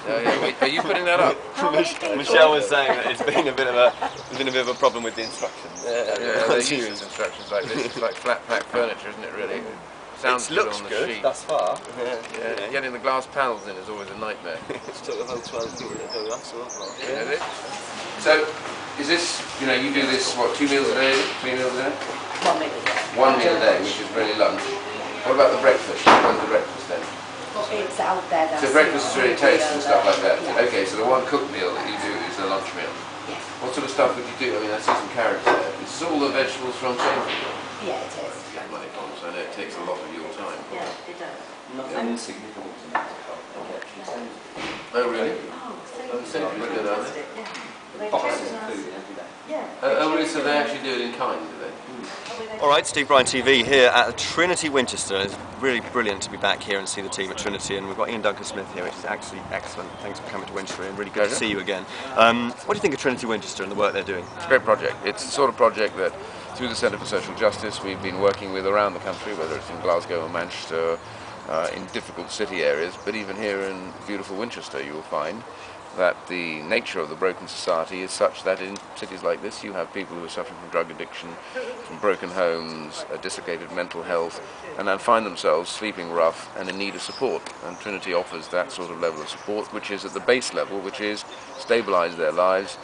Are you putting that up? Michelle was saying that it's been a bit of a problem with the instructions. They use instructions like this. It's like flat pack furniture, isn't it? Really. Sounds it looks on the good sheet. thus far. Yeah. Getting the glass panels in is always a nightmare. It's took the whole 12 people to do that sort of. Yeah. So, is this? You know, you do this what 2 meals a day, 3 meals a day? 1 meal a day. 1 meal a day, which is really lunch. What about the breakfast? When's the breakfast then? It's out there. So breakfast is really toast and stuff like that. Yeah. Okay, so the one cooked meal that you do is the lunch meal. Yes. What sort of stuff would you do? I mean, I see some carrots there. This is all the vegetables from Sainsbury's. Yeah, it is. You get money from, so I know it takes a lot of your time. Yeah, it does. Nothing insignificant to me. Oh, really? Oh, Sainsbury's are good, aren't they? Boxes of food every day. Yeah. Oh, really? So they actually do it in kind, do they? Alright, Steve, Brine TV here at Trinity Winchester. It's really brilliant to be back here and see the team at Trinity, and we've got Iain Duncan Smith here, which is actually excellent. Thanks for coming to Winchester and really good to see you again. What do you think of Trinity Winchester and the work they're doing? It's a great project. It's the sort of project that through the Centre for Social Justice we've been working with around the country, whether it's in Glasgow or Manchester, in difficult city areas, but even here in beautiful Winchester you will find that the nature of the broken society is such that in cities like this you have people who are suffering from drug addiction, from broken homes, dissipated mental health, and then find themselves sleeping rough and in need of support. And Trinity offers that sort of level of support, which is at the base level, which is stabilise their lives,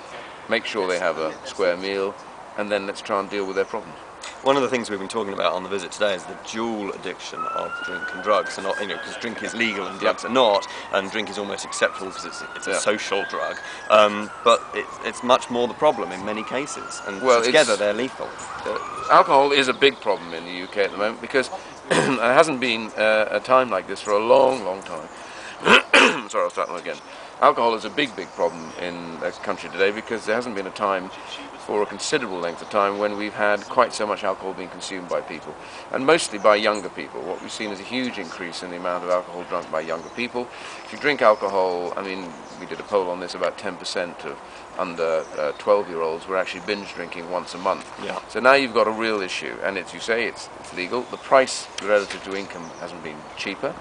make sure they have a square meal, and then let's try and deal with their problems. One of the things we've been talking about on the visit today is the dual addiction of drink and drugs, and not, you know, because drink is legal and drugs are not, and drink is almost acceptable because it's a social drug, but it's much more the problem in many cases, and together they're lethal. Alcohol is a big problem in the UK at the moment because there hasn't been a time like this for a long, long time. Sorry, I'll start again. Alcohol is a big problem in the country today because there hasn't been a time for a considerable length of time when we've had quite so much alcohol being consumed by people, and mostly by younger people. What we've seen is a huge increase in the amount of alcohol drunk by younger people. If you drink alcohol, I mean, we did a poll on this, about 10% of under 12-year-olds were actually binge drinking once a month. Yeah. So now you've got a real issue, and as you say, it's legal. The price relative to income hasn't been cheaper,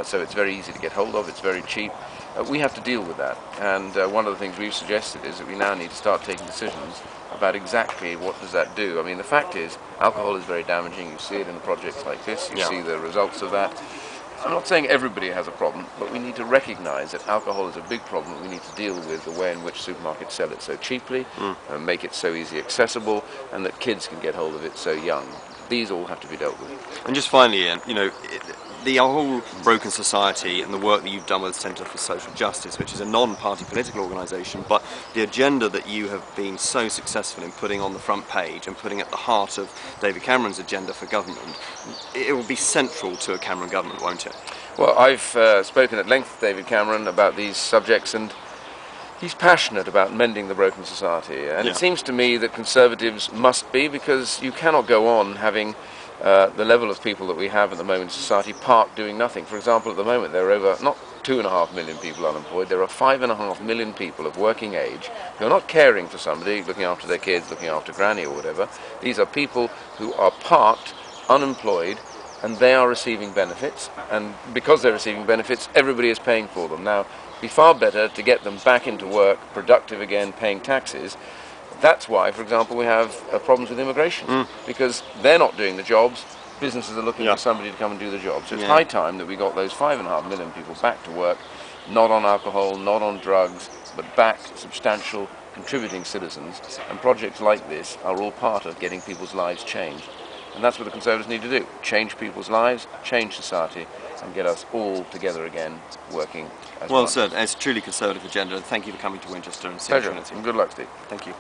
so it's very easy to get hold of, it's very cheap. We have to deal with that, and one of the things we've suggested is that we now need to start taking decisions about exactly what does that do. I mean, the fact is, alcohol is very damaging. You see it in projects like this, you see the results of that. I'm not saying everybody has a problem, but we need to recognise that alcohol is a big problem that we need to deal with, the way in which supermarkets sell it so cheaply, and make it so easily accessible, and that kids can get hold of it so young. These all have to be dealt with. And just finally, Iain, you know, the whole broken society and the work that you've done with the Centre for Social Justice, which is a non-party political organisation, but the agenda that you have been so successful in putting on the front page and putting at the heart of David Cameron's agenda for government, it will be central to a Cameron government, won't it? Well, I've spoken at length with David Cameron about these subjects, and he's passionate about mending the broken society, and it seems to me that Conservatives must be, because you cannot go on having the level of people that we have at the moment in society parked doing nothing. For example, at the moment there are over, not 2.5 million people unemployed, there are 5.5 million people of working age who are not caring for somebody, looking after their kids, looking after granny or whatever. These are people who are parked, unemployed, and they are receiving benefits, and because they're receiving benefits, everybody is paying for them. Now, it'd be far better to get them back into work, productive again, paying taxes. That's why, for example, we have problems with immigration, because they're not doing the jobs, businesses are looking for somebody to come and do the job. So it's high time that we got those 5.5 million people back to work, not on alcohol, not on drugs, but back substantial contributing citizens, and projects like this are all part of getting people's lives changed. And that's what the Conservatives need to do, change people's lives, change society, and get us all together again working as one. Well said. It's a truly Conservative agenda, and thank you for coming to Winchester and seeing Trinity. And good luck, Steve. Thank you.